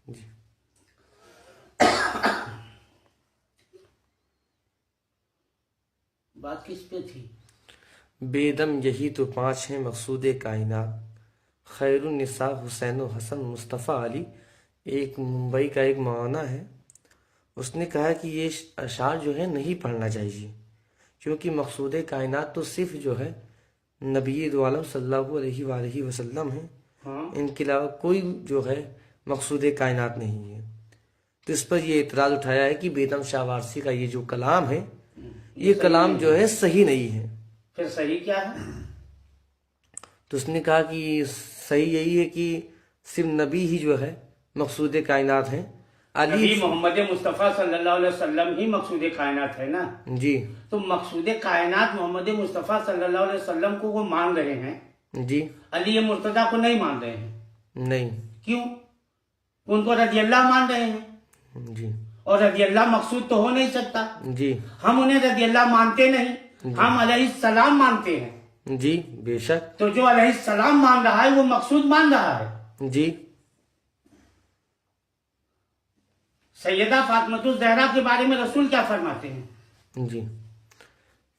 جی بات کس پہ تھی؟ بے دم یہی تو 5 ہیں مقصود کائنات، خیر النساء حسین و حسن مصطفیٰ علی۔ ایک ممبئی کا ایک مولانا ہے، اس نے کہا کہ یہ اشعار جو ہے نہیں پڑھنا چاہیے، کیونکہ مقصود کائنات تو صرف جو ہے نبی دو عالم صلی اللہ علیہ وآلہ وسلم ہیں، ان کے علاوہ کوئی جو ہے مقصود کائنات نہیں ہے۔ تو اس پر یہ اعتراض اٹھایا ہے کہ بیدم شاہ وارسی کا یہ جو کلام ہے، یہ کلام جو ہے صحیح نہیں ہے۔ پھر صحیح کیا ہے؟ تو اس نے کہا کہ صحیح یہی ہے کہ صرف نبی ہی جو ہے مقصود کائنات ہیں۔ نبی محمد مصطفیٰ صلی اللہ علیہ وسلم ہی مقصود کائنات ہے نا؟ جی تو مقصود کائنات محمد مصطفیٰ صلی اللہ علیہ وسلم کو وہ مان رہے ہیں، جی علی مرتضیٰ کو نہیں مان رہے ہیں۔ نہیں کیوں؟ ان کو رضی اللہ مان رہے ہیں، جی اور رضی اللہ مقصود تو ہو نہیں سکتا۔ جی ہم انہیں رضی اللہ مانتے نہیں، ہم علیہ السلام مانتے ہیں۔ جی بے شک تو جو علیہ السلام مان رہا ہے وہ مقصود مان رہا ہے۔ جی سیدہ فاطمہ الزہرا کے بارے میں رسول کیا فرماتے ہیں؟ جی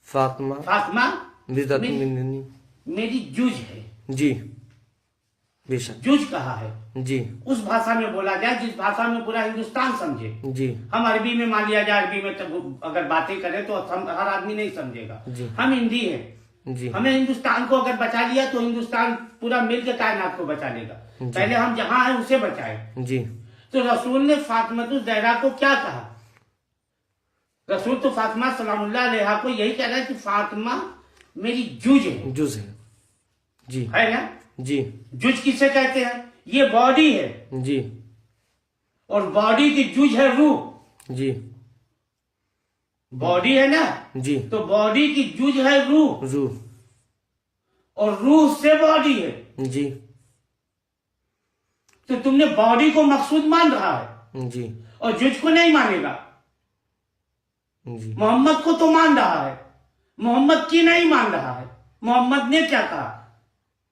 فاطمہ فاطمہ بذات مننی، میری جوج ہے۔ جی بے شک جوج کہا ہے، جی اس بھاشا میں بولا جائے جس بھاشا میں پورا ہندوستان سمجھے۔ جی ہم عربی میں مان لیا جائے، عربی میں اگر باتیں کریں تو ہر آدمی نہیں سمجھے گا۔ جی ہم ہندی ہیں، جی ہمیں ہندوستان کو اگر بچا لیا تو ہندوستان پورا مل کے کائنات کو بچا لے گا۔ پہلے ہم جہاں ہیں اسے بچائیں۔ جی تو رسول نے فاطمہ الزہرا کو کیا کہا؟ رسول تو فاطمہ سلام اللہ علیہ کو یہی کہہ رہا ہے کہ فاطمہ میری جوج ہے، جز ہے۔ جی ہے نا؟ جی جوج کسے کہتے ہیں؟ یہ باڈی ہے، جی اور باڈی کی جوج ہے روح۔ جی باڈی ہے نا، جی تو باڈی کی جوج ہے روح، روح، اور روح سے باڈی ہے۔ جی تو تم نے باڈی کو مقصود مان رہا ہے جی اور جوج کو نہیں مانے گا۔ جی محمد کو تو مان رہا ہے، محمد کی نہیں مان رہا ہے۔ محمد نے کیا کہا؟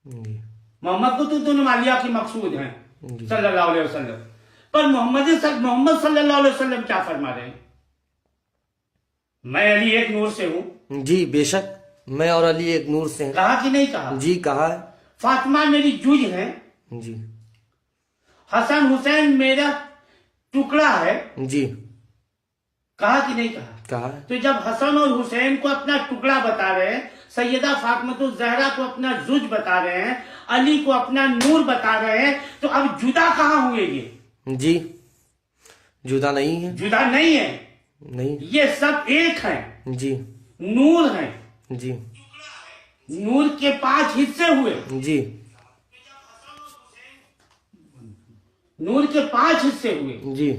جی محمد کو تو نے مان لیا کہ مقصود ہیں جی صلی اللہ علیہ وسلم، پر محمد صلی اللہ علیہ وسلم کیا فرما رہے ہیں؟ میں علی ایک نور سے ہوں۔ جی بے شک، میں اور علی ایک نور سے ہیں۔ کہا کہ نہیں کہا؟ جی کہا ہے۔ فاطمہ میری جوج ہے، جی حسن حسین میرا ٹکڑا ہے۔ جی کہا کہ نہیں کہا؟ کہا ہے۔ تو جب حسن اور حسین کو اپنا ٹکڑا بتا رہے ہیں، سیدہ فاطمہ الزہرا کو اپنا زوج بتا رہے ہیں، علی کو اپنا نور بتا رہے ہیں، تو اب جدا کہاں ہوئے یہ؟ جی جدا نہیں ہے، جدا نہیں ہے، نہیں۔ یہ سب ایک ہیں، جی نور ہیں۔ جی نور کے 5 حصے ہوئے، جی نور کے 5 حصے ہوئے، جی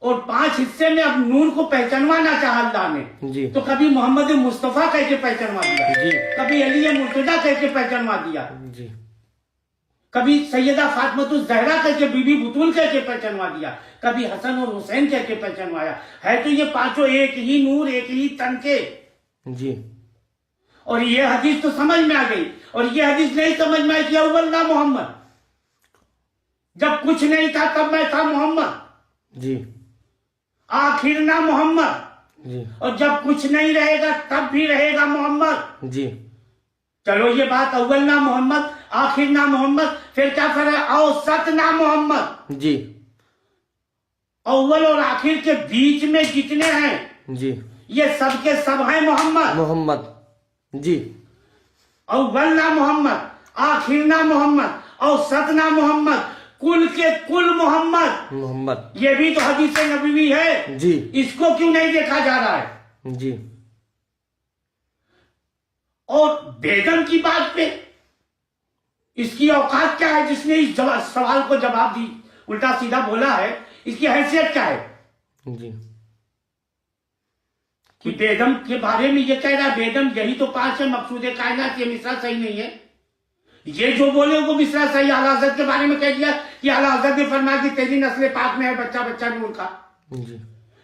اور 5 حصے میں اب نور کو پہچانوانا چاہا اللہ نے، جی تو کبھی محمد مصطفیٰ کہہ کے پہچانوا دیا، جی کبھی علی مرتضیٰ کہہ کے پہچانوا دیا، جی کبھی سیدہ فاطمہ الزہرا کہہ کے بی بی بطول کہہ کے پہچانوا دیا، کبھی حسن اور حسین کہہ کے پہچانوایا ہے۔ تو یہ 5 ایک ہی نور، ایک ہی تن کے۔ جی اور یہ حدیث تو سمجھ میں آ گئی، اور یہ حدیث نہیں سمجھ میں آئی کہ اول نہ محمد، جب کچھ نہیں تھا تب میں تھا محمد، جی آخر نہ محمد، جی اور جب کچھ نہیں رہے گا تب بھی رہے گا محمد۔ جی چلو یہ بات اول نہ محمد، آخر نہ محمد، پھر کیا فرق ہے؟ اوسط نہ محمد۔ جی اول اور آخر کے بیچ میں جتنے ہیں جی یہ سب کے سب ہیں محمد۔ محمد۔ جی اول نہ محمد، آخر نہ محمد، اوسط نہ محمد، کل کے کل محمد۔ محمد۔ یہ بھی تو حدیث نبوی ہے، جی اس کو کیوں نہیں دیکھا جا رہا ہے؟ جی اور بیگم کی بات پہ اس کی اوقات کیا ہے جس نے اس سوال کو جواب دی، الٹا سیدھا بولا ہے؟ اس کی حیثیت کیا ہے جی کہ بیگم کے بارے میں یہ کہہ رہا ہے بیگم یہی تو 5 ہے مقصود کائنات؟ یہ مصرع صحیح نہیں ہے۔ یہ جو بولے وہ مصرع صحیح اعلیٰ حضرت کے بارے میں کہہ دیا کہ اعلیٰ حضرت نے فرمایا کہ تیری نسل پاک میں ہے بچہ بچہ نور کا۔ جی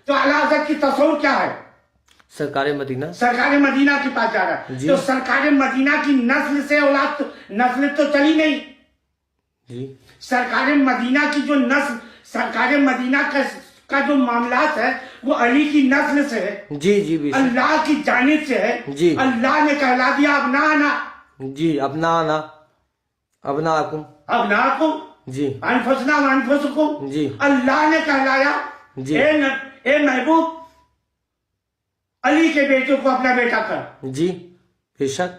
تو اعلیٰ حضرت کی تصور کیا ہے؟ سرکار مدینہ۔ سرکار مدینہ کے پاس جا رہا ہے، جی۔ تو سرکار مدینہ کی نسل سے نسل تو چلی نہیں، جی سرکار مدینہ کی جو نسل سرکار مدینہ کا جو معاملات ہے وہ علی کی نسل سے ہے، جی جی بے شک، اللہ کی جانب سے ہے، جی اللہ نے کہلا دیا ابنانا جی، ابنانا ابناکم، ابناکم جی انفسنا وانفسکم، جی اللہ نے کہلایا جی اے محبوب علی کے بیٹے کو اپنا بیٹا کر، جی بے شک،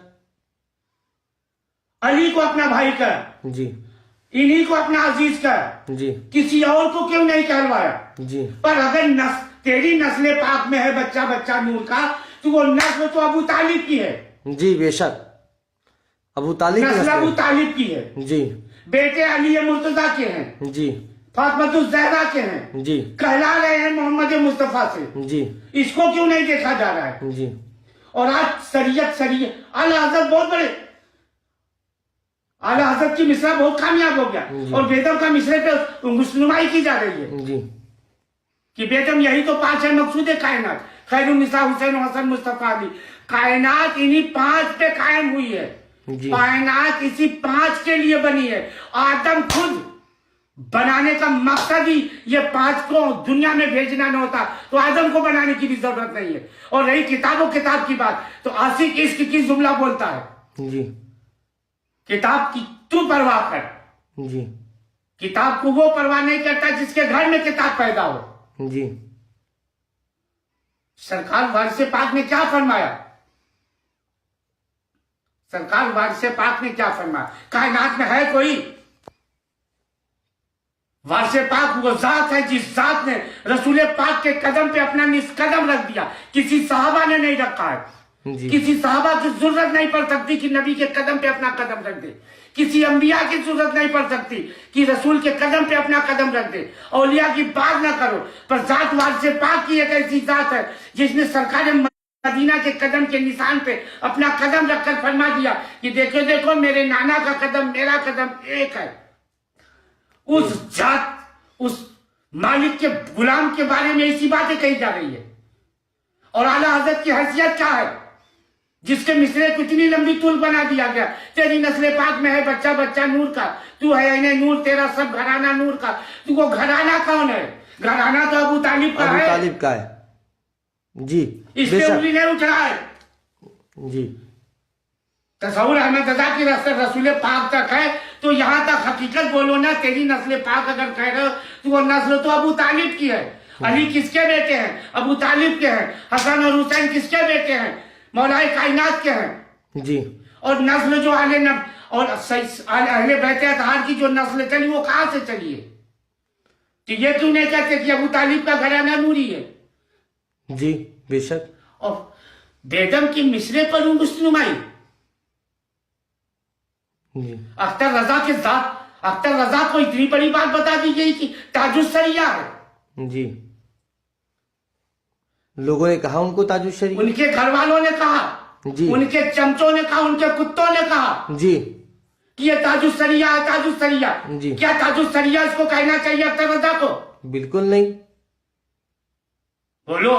علی کو اپنا بھائی کر، جی انہی کو اپنا عزیز کر، جی کسی اور کو کیوں نہیں کہلوایا؟ جی پر اگر تیری نسل پاک میں ہے بچہ نور کا، تو وہ نسل تو ابو طالب کی ہے، جی بے شک، ابو طالب کی نسل ابو نسل، طالب کی ہے، جی بیٹے علی مرتضیٰ کے ہیں، جی فاطمۃ الزہرا کے ہیں، جی کہلا رہے ہیں محمد مصطفیٰ سے، جی اس کو کیوں نہیں دیکھا جا رہا ہے؟ جی اور آج شریعت اعلی حضرت بہت بڑے، اعلی حضرت کی مصرع بہت کامیاب ہو گیا، اور بیدم کا مصرع پہ مسلمائی کی جا رہی ہے جی کہ بیدم یہی تو 5 ہے مقصود کائنات، خیر النساء حسین و حسن مصطفیٰ علی، کائنات انہی 5 پہ قائم ہوئی ہے، جی کائنات اسی 5 کے لیے بنی ہے، آدم خود بنانے کا مقصد ہی یہ 5 کو دنیا میں بھیجنا نہ ہوتا تو آدم کو بنانے کی بھی ضرورت نہیں ہے، اور رہی کتاب و کتاب کی بات تو عاشق عشق کی جملہ بولتا ہے، جی کتاب کی تو پرواہ کر، جی کتاب کو وہ پرواہ نہیں کرتا جس کے گھر میں کتاب پیدا ہو، جی سرکار وارث پاک نے کیا فرمایا؟ سرکار وارث پاک نے کیا فرمایا؟ کائنات میں ہے کوئی وارث پاک؟ وہ ذات ہے جس ذات نے رسول پاک کے قدم پہ اپنا قدم رکھ دیا، کسی صحابہ نے نہیں رکھا ہے، جی کسی صحابہ کی ضرورت نہیں پڑ سکتی کہ نبی کے قدم پہ اپنا قدم رکھ دے، کسی انبیاء کی ضرورت نہیں پڑ سکتی کہ رسول کے قدم پہ اپنا قدم رکھ دے، اولیاء کی بات نہ کرو، پر ذات وارث پاک کی ایک ایسی ذات ہے جس نے سرکار مدینہ کے قدم کے نشان پہ اپنا قدم رکھ کر فرما دیا کہ دیکھو دیکھو میرے نانا کا قدم میرا قدم ایک ہے۔ اس ذات، اس مالک کے غلام کے بارے میں ایسی باتیں کہی جا رہی ہے، اور اعلیٰ حضرت کی حیثیت کیا ہے جس کے مصرے کو اتنی لمبی طول بنا دیا گیا، تیری نسل پاک میں ہے بچہ نور کا، تو ہے عین نور، تیرا سب گھرانہ نور کا، تو وہ گھرانہ کون ہے؟ گھرانہ تو ابو طالب کا ابو ہے، طالب کا ہے، جی اس بے پہ شک، انگلی نہیں اٹھ رہا ہے۔ جی تصور احمد رضا کی رسول پاک تک ہے تو یہاں تک حقیقت بولو نا، تیری نسل پاک اگر کہہ رہے ہو تو وہ نسل تو ابو طالب کی ہے، علی کس کے بیٹے ہیں؟ ابو طالب کے ہیں، حسن اور حسین کس کے بیٹے ہیں؟ مولائے کائنات کے ہیں، جی اور نسل جو اور اہل بیت اطہار کی جو نسل چلی وہ کہاں سے چلی ہے؟ تو یہ کیوں نہیں کہتے کہ ابو طالب کا گھرانہ نوری ہے؟ جی بے شک، اور بیدم کی مصرے پر مسلمائی، جی اختر رضا کے ذات، اختر رضا کو اتنی بڑی بات بتا دی گئی کہ تاج السریہ ہے، جی لوگوں نے کہا ان کو تاج الشریعہ، ان کے گھر والوں نے کہا، جی ان کے چمچوں نے کہا، ان کے کتوں نے کہا جی کہ یہ تاج السریہ ہے، تاج السریہ۔ جی کیا تاج السریہ اس کو کہنا چاہیے اختر رضا کو؟ بالکل نہیں، بولو،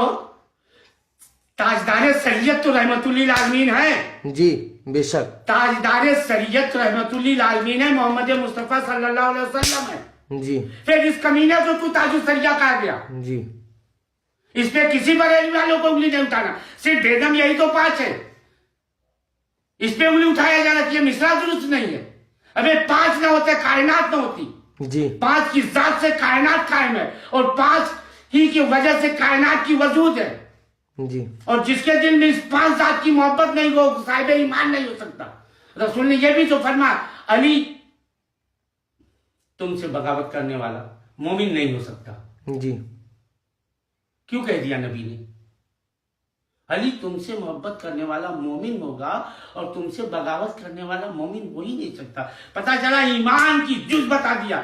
تاجدار شریعت تو رحمت للعالمین ہے، جی بے شک، تاجدار شریعت رحمت للعالمین ہے، محمد مصطفیٰ صلی اللہ علیہ وسلم ہے، جی پھر اس کمینے کو تو تاج السریہ کہا گیا؟ جی اس پہ کسی بریلوی والوں کو انگلی نہیں اٹھانا، صرف بیگم یہی تو 5 ہے، اس پہ انگلی اٹھایا جا رہا کہ یہ مصرع درست نہیں ہے۔ ابھی 5 نہ ہوتے کائنات نہ ہوتی، جی 5 کی ذات سے کائنات قائم ہے، اور 5 ہی کی وجہ سے کائنات کی وجود ہے، جی اور جس کے دل میں اس 5 ذات کی محبت نہیں وہ صاحب ایمان نہیں ہو سکتا۔ رسول نے یہ بھی تو فرمایا علی تم سے بغاوت کرنے والا مومن نہیں ہو سکتا۔ جی کیوں کہہ دیا نبی نے؟ علی تم سے محبت کرنے والا مومن ہوگا اور تم سے بغاوت کرنے والا مومن ہو ہی نہیں سکتا۔ پتا چلا ایمان کی جز بتا دیا،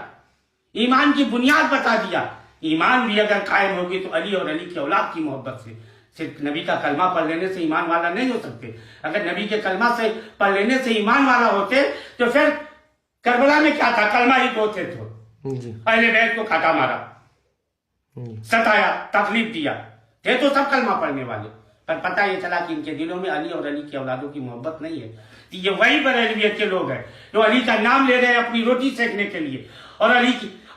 ایمان کی بنیاد بتا دیا۔ ایمان بھی اگر قائم ہوگی تو علی اور علی کی اولاد کی محبت سے، صرف نبی کا کلمہ پڑھ لینے سے ایمان والا نہیں ہو سکتے۔ اگر نبی کے کلمہ سے پڑھ لینے سے ایمان والا ہوتے تو پھر کربلا میں کیا تھا؟ کلمہ ہی گوتے تھے، جی اہل بیت کو کاٹا مارا، ستایا، تکلیف دیا، تھے تو سب کلمہ پڑھنے والے، پر پتہ یہ چلا کہ ان کے دلوں میں علی اور علی کی اولادوں کی محبت نہیں ہے۔ یہ وہی بریلویت کے لوگ ہیں جو علی کا نام لے رہے ہیں اپنی روٹی سیکنے کے لیے، اور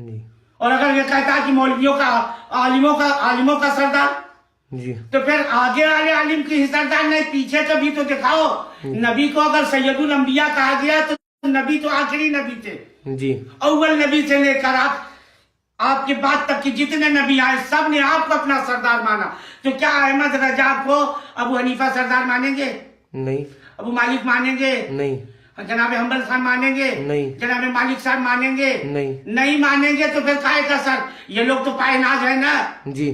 جی اور اگر یہ کہتا کہ مولویوں کا عالموں کا سردار، جی تو پھر آگے والے عالم کی سردار نہیں، پیچھے کا بھی تو دکھاؤ۔ نبی کو اگر سید الانبیاء کہا گیا تو نبی تو آخری نبی تھے، جی اول نبی سے لے کر آپ کے بعد تک کی جتنے نبی آئے سب نے آپ کو اپنا سردار مانا۔ تو کیا احمد رجا کو ابو حنیفہ سردار مانیں گے؟ نہیں ابو مالک مانیں گے؟ نہیں جناب حنبل خان مانیں گے؟ نہیں جناب مالک صاحب مانیں گے؟ نہیں نہیں مانیں گے تو پھر کائے کا سر؟ یہ لوگ تو پائے ناز ہے نا، جی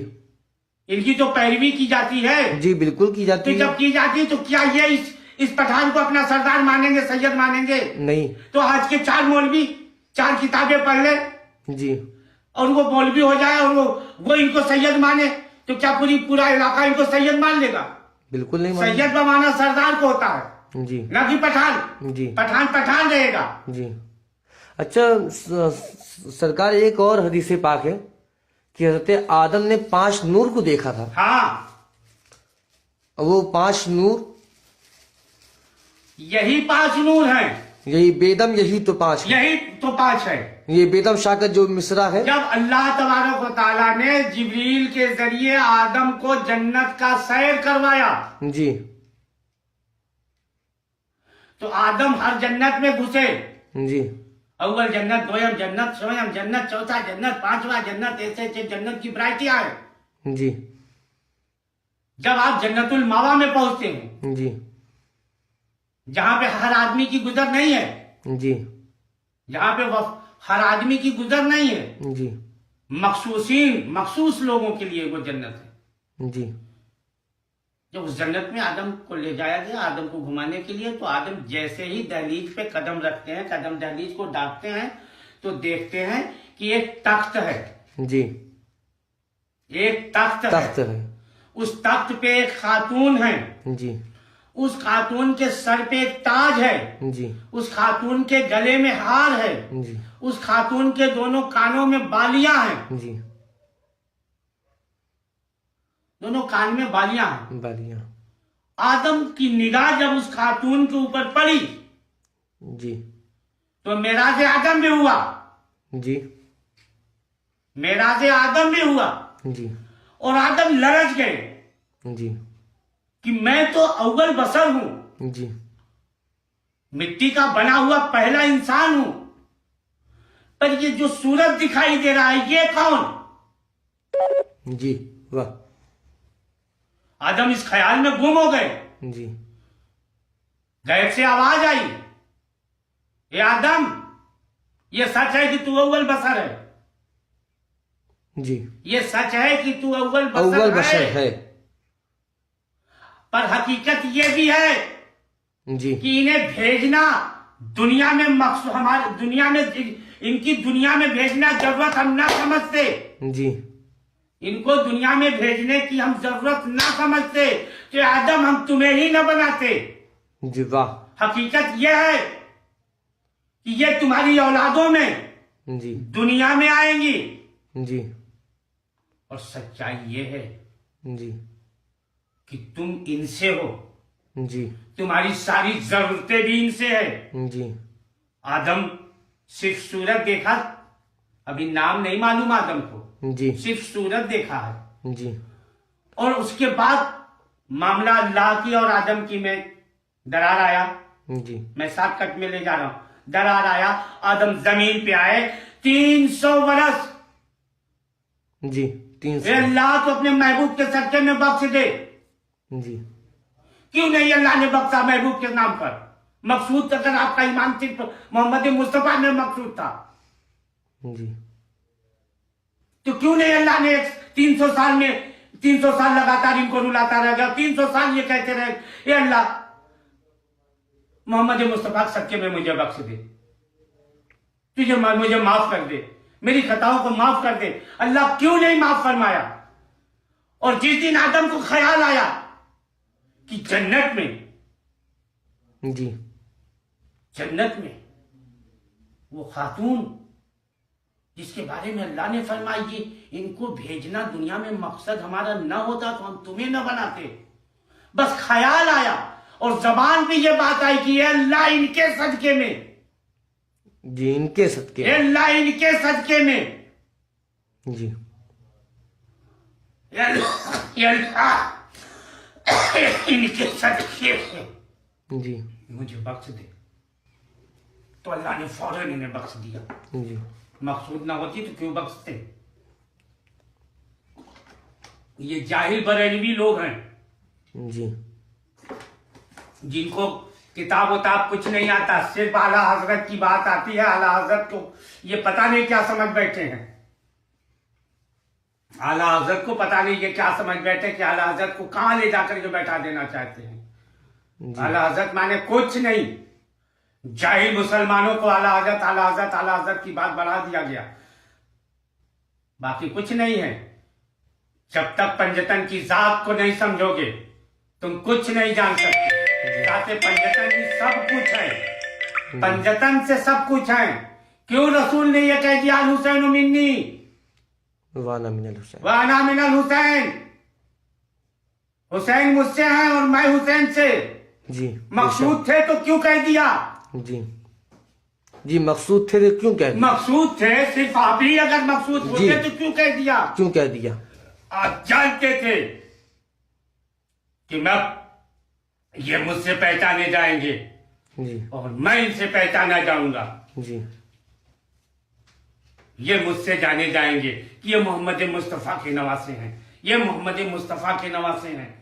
ان کی تو پیروی کی جاتی ہے۔ جی بالکل کی تو جاتی ہے۔ جب کی جاتی تو کیا یہ اس پٹھان کو اپنا سردار مانیں گے، سید مانیں گے؟ نہیں تو آج کے 4 مولوی 4 کتابیں پڑھ لے جی اور وہ مولوی ہو جائے اور وہ ان کو سید مانے، تو کیا پورا علاقہ ان کو سید مان لے گا؟ بالکل نہیں مانے سید بمانا سردار کو ہوتا ہے، جی نہ کہ پٹھان۔ جی پٹھان رہے گا۔ جی اچھا سرکار ایک اور حدیث پاک ہے کہ حضرت آدم نے 5 نور کو دیکھا تھا، ہاں، وہ 5 نور یہی 5 نور ہیں، یہی بیدم یہی تو 5 ہے، یہی تو 5 ہے۔ یہ بیدم شاہ کا جو مصرع ہے، جب اللہ تبارک و تعالیٰ نے جبریل کے ذریعے آدم کو جنت کا سیر کروایا جی تو آدم ہر جنت میں گھسے، جی اول جنت، دویم جنت، سویم جنت، چوتھا جنت، 5واں جنت، ایسے جنت کی برائٹیاں ہیں۔ جی جب آپ جنت الماوا میں پہنچتے ہیں جی جہاں پہ ہر آدمی کی گزر نہیں ہے، جی جہاں پہ ہر آدمی کی گزر نہیں ہے، جی مخصوص لوگوں کے لیے وہ جنت ہے۔ جی جب اس جنت میں آدم کو لے جایا گیا، آدم کو گھمانے کے لیے، تو آدم جیسے ہی دہلیز پہ قدم رکھتے ہیں، قدم دہلیز کو ڈاکتے ہیں تو دیکھتے ہیں کہ ایک تخت ہے، جی ایک تخت تخت ہے، ہے، اس تخت پہ ایک خاتون ہے، جی اس خاتون کے سر پہ ایک تاج ہے، جی اس خاتون کے گلے میں ہار ہے، جی اس خاتون کے دونوں کانوں میں بالیاں ہیں، جی دونوں کان میں بالیاں ہیں۔ بالیاں، آدم کی نگاہ جب اس خاتون کے اوپر پڑی جی تو معراج آدم بھی ہوا، جی معراج آدم بھی ہوا، جی اور آدم لرز گئے جی کہ میں تو اول بشر ہوں، جی مٹی کا بنا ہوا پہلا انسان ہوں، پر یہ جو سورج دکھائی دے رہا ہے یہ کون؟ جی واہ، آدم اس خیال میں گم ہو گئے۔ جی غیب سے آواز آئی، اے آدم یہ سچ ہے کہ تو اول بشر ہے، جی یہ سچ ہے کہ تو اول اول بشر ہے، ہے، پر حقیقت یہ بھی ہے جی کہ انہیں بھیجنا دنیا میں ہمارے دنیا میں ان کی دنیا میں بھیجنا ضرورت ہم نہ سمجھتے، جی ان کو دنیا میں بھیجنے کی ہم ضرورت نہ سمجھتے کہ آدم ہم تمہیں ہی نہ بناتے۔ جی واہ، حقیقت یہ ہے کہ یہ تمہاری اولادوں میں جی دنیا میں آئیں گی، جی اور سچائی یہ ہے جی کہ تم ان سے ہو، جی تمہاری ساری ضرورتیں بھی ان سے ہے۔ جی آدم صرف صورت دیکھا، ابھی نام نہیں معلوم آدم کو، جی صرف صورت دیکھا ہے، جی اور اس کے بعد معاملہ اللہ کی اور آدم کی میں درار آیا، جی میں 7 کٹ میں لے جا رہا ہوں، درار آیا، آدم زمین پہ آئے، 300 برس، جی اے 300 اللہ تو اپنے محبوب کے صدقے میں بخش دے۔ جی کیوں نہیں اللہ نے بخشا محبوب کے نام پر؟ مقصود اگر آپ کا ایمان صرف محمد مصطفیٰ میں مقصود تھا جی تو کیوں نہیں اللہ نے 300 سال میں 300 سال لگاتار ان کو رلاتا رہ گیا، 300 سال یہ کہتے رہے اے اللہ محمد مصطفیٰ کے صدقے میں مجھے بخش دے، مجھے معاف کر دے، میری خطاؤں کو معاف کر دے۔ اللہ کیوں نہیں معاف فرمایا؟ اور جس دن آدم کو خیال آیا کہ جنت میں جی وہ خاتون جس کے بارے میں اللہ نے فرمائی کہ ان کو بھیجنا دنیا میں مقصد ہمارا نہ ہوتا تو ہم تمہیں نہ بناتے، بس خیال آیا اور زبان پہ یہ بات آئی کہ اے اللہ ان کے صدقے میں، جی ان کے صدقے، اے اللہ ان کے صدقے میں جی یا اللہ ان کے صدقے سے جی مجھے بخش دے. تو اللہ نے فوراً انہیں بخش دیا. جی مقصود نہ ہوتی تو کیوں بخشتے. یہ جاہل بریلوی لوگ ہیں جی جن کو کتاب وتاب کچھ نہیں آتا, صرف اعلیٰ حضرت کی بات آتی ہے. اعلیٰ حضرت کو یہ پتہ نہیں کیا سمجھ بیٹھے ہیں. اعلیٰ حضرت کو پتہ نہیں یہ کیا سمجھ بیٹھے کہ اعلیٰ حضرت کو کہاں لے جا کر جو بیٹھا دینا چاہتے ہیں. اعلیٰ حضرت مانے کچھ نہیں. جاہل مسلمانوں کو اعلیٰ حضرت کی بات بڑھا دیا گیا. باقی کچھ نہیں ہے. جب تک پنجتن کی ذات کو نہیں سمجھو گے تم کچھ نہیں جان سکتے. ذات پنجتن کی سب کچھ ہے. پنجتن سے سب کچھ ہے. کیوں رسول نے یہ کہہ دیا الحسین منی وانا من الحسین وانا من الحسین. حسین مجھ سے ہیں اور میں حسین سے. جی مقصود تھے تو کیوں کہہ دیا. جی جی مقصود تھے تو کیوں کہہ دیا. مقصود تھے صرف آپ ہی اگر مقصود ہوتے تو کیوں کہہ دیا. کیوں کہہ دیا. آپ جانتے تھے کہ میں یہ مجھ سے پہچانے جائیں گے جی اور میں ان سے پہچانا جاؤں گا. جی یہ مجھ سے جانے جائیں گے کہ یہ محمد مصطفیٰ کے نواسے ہیں. یہ محمد مصطفیٰ کے نواسے ہیں.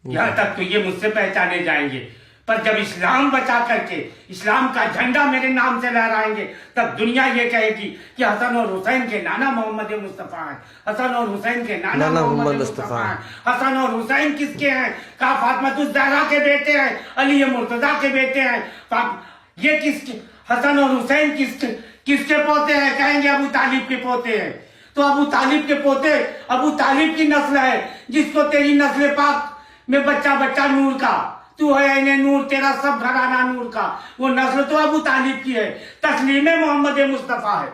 یہاں تک تو یہ مجھ سے پہچانے جائیں گے. پر جب اسلام بچا کر کے اسلام کا جھنڈا میرے نام سے لہرائیں گے تب دنیا یہ کہے گی کہ حسن اور حسین کے نانا محمد مصطفیٰ ہیں. حسن اور حسین کے نانا محمد مصطفیٰ ہیں. حسن اور حسین کس کے ہیں. کہا فاطمہ الزہرا کے بیٹے ہیں, علی مرتضیٰ کے بیٹے ہیں. یہ کس کے حسن اور حسین کس کے پوتے ہیں. کہیں گے ابو طالب کے پوتے ہیں. تو ابو طالب کے پوتے ابو طالب کی نسل ہے جس کو تیری نسل پاک میں بچہ نور کا. تو ہے انہیں نور, تیرا سب گھرانہ نور کا. وہ نسل تو ابو طالب کی ہے. تسلیم محمد مصطفیٰ ہے.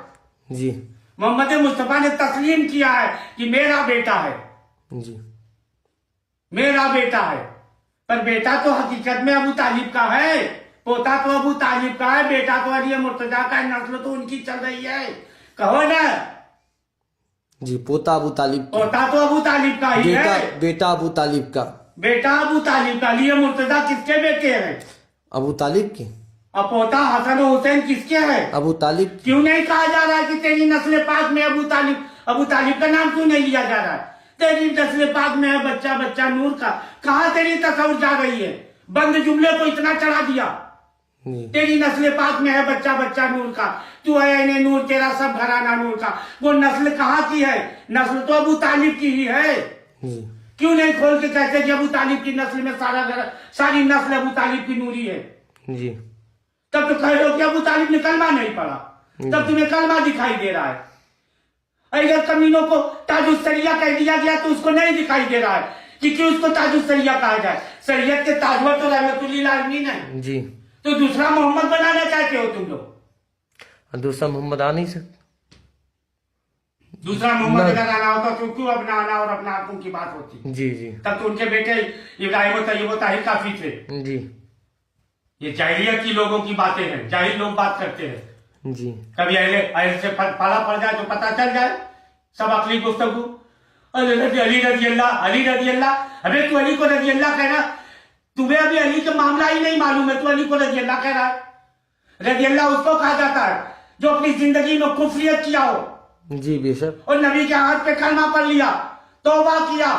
جی محمد مصطفیٰ نے تسلیم کیا ہے کہ میرا بیٹا ہے. جی میرا بیٹا ہے. پر بیٹا تو حقیقت میں ابو طالب کا ہے. پوتا تو ابو طالب کا ہے. بیٹا تو علی مرتضیٰ کا ہے. نسل تو ان کی چل رہی ہے. کہو نا. جی پوتا ابو طالب. پوتا تو ابو طالب کا ہی ہے. بیٹا ابو طالب کا. بیٹا ابو طالب کا. علی مرتضیٰ کس کے بیٹے ہیں. ابو طالب کے. اور پوتا حسن و حسین کس کے ہے. ابو طالب. کیوں نہیں کہا جا رہا ہے کہ تیری نسل پاک میں ابو طالب کا نام کیوں نہیں لیا جا رہا ہے. تیری نسل پاک میں ہے بچہ نور کا. کہاں تیری تصور جا رہی ہے. بند جملے کو اتنا چڑھا دیا. تیری نسل پاک میں ہے بچہ نور کا. تو ہے انہیں نور, تیرا سب گھرانہ نور کا. وہ نسل کہاں کی ہے. نسل تو ابو طالب کی ہی ہے. کیوں نہیں کھول کے کہتے کہ ابو طالب کی نسل میں ساری نسل ابو طالب کی نوری ہے. جی تب تو کہہ رہے ہو کہ ابو طالب نے کلمہ نہیں پڑھا. تب تمہیں کلمہ دکھائی دے رہا ہے. اگر کمینوں کو تاج السریہ کہہ دیا گیا تو اس کو نہیں دکھائی دے رہا ہے کہ کیوں اس کو تاج السریہ کہا جائے. سریت کے تاجور تو رحمت للعالمین ہے. جی تو دوسرا محمد بنانا چاہتے ہو تم لوگ. دوسرا محمد آ نہیں سکتا. دوسرا محمد اگر آنا ہوتا تو کیوں اپنا آنا اور اپنا حکم کی بات ہوتی. جی جی تب تو ان کے بیٹے ابراہیم و طیب و طاہر کافی تھے. جی یہ جاہلیت کی لوگوں کی باتیں ہیں. جاہل لوگ بات کرتے ہیں. جی کبھی اہل سے پالا پڑ جائے تو پتہ چل جائے سب عقلی گفتگو. علی رضی اللہ. ابھی تو علی کو رضی اللہ کہہ رہا. تمہیں ابھی علی کا معاملہ ہی نہیں معلوم ہے. تو علی کو رضی اللہ کہہ رہا ہے. رضی اللہ اس کو کہا جاتا ہے جو اپنی زندگی میں کفریت کیا ہو. جی بے شک. اور نبی کے ہاتھ پہ کلمہ پڑھ لیا, توبہ کیا.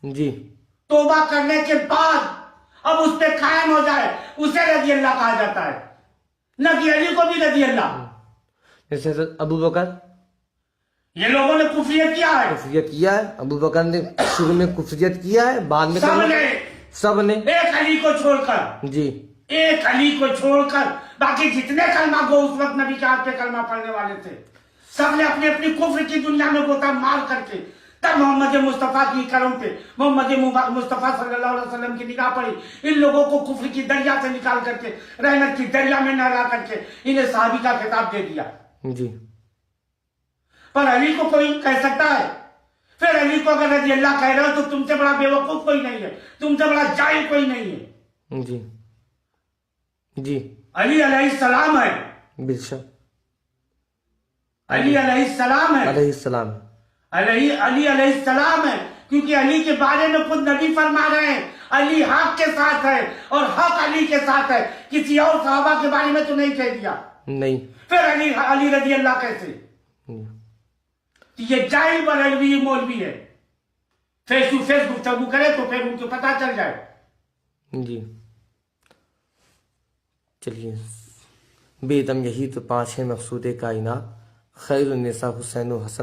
جی توبہ کرنے کے بعد اب اس پہ قائم ہو جائے اسے رضی اللہ کہا جاتا ہے. نہ کہ علی کو بھی رضی اللہ. جیسے ابو بکر. یہ لوگوں نے کفریت کیا ہے. کفریت کیا ہے. ابو بکر نے شروع میں کفریت کیا ہے, بعد میں سب نے ایک علی کو چھوڑ کر. جی ایک علی کو چھوڑ کر باقی جتنے کلمہ گو اس وقت نبی کے ہاتھ پہ کلمہ پڑھنے والے تھے سب نے اپنی اپنی کفر کی دنیا میں گوتا مار کر کے تب محمد مصطفیٰ کی کرم پہ محمد مصطفیٰ صلی اللہ علیہ وسلم کی نگاہ پڑی. ان لوگوں کو کفر کی دریا سے نکال کر کے رحمت کی دریا میں نہلا کر کے انہیں صحابی کا خطاب دے دیا. جی پر علی کو کوئی کہہ سکتا ہے. پھر علی کو اگر رضی اللہ کہہ رہے ہو تو تم سے بڑا بے وقوف کوئی نہیں ہے. تم سے بڑا جاہل کوئی نہیں ہے. جی جی علی علیہ السلام ہے. بے شک. علی علیہ السلام ہے، علیہ السلام ہے۔ علی علیہ السلام ہے، کیونکہ علی کے بارے میں خود نبی فرما رہے ہیں علی حق کے ساتھ ہے اور حق علی کے ساتھ ہے، کسی اور صحابہ کے بارے میں تو نہیں کہہ دیا۔ نہیں۔ پھر علی رضی اللہ کیسے؟ یہ جاہل بریلوی مولوی ہے، فیس ٹو فیس گفتگو کرے تو پھر ان کو پتا چل جائے۔ جی چلیے، بے دم یہی تو پانچ ہیں مقصود کائنات، خیر النساء حسین و حسن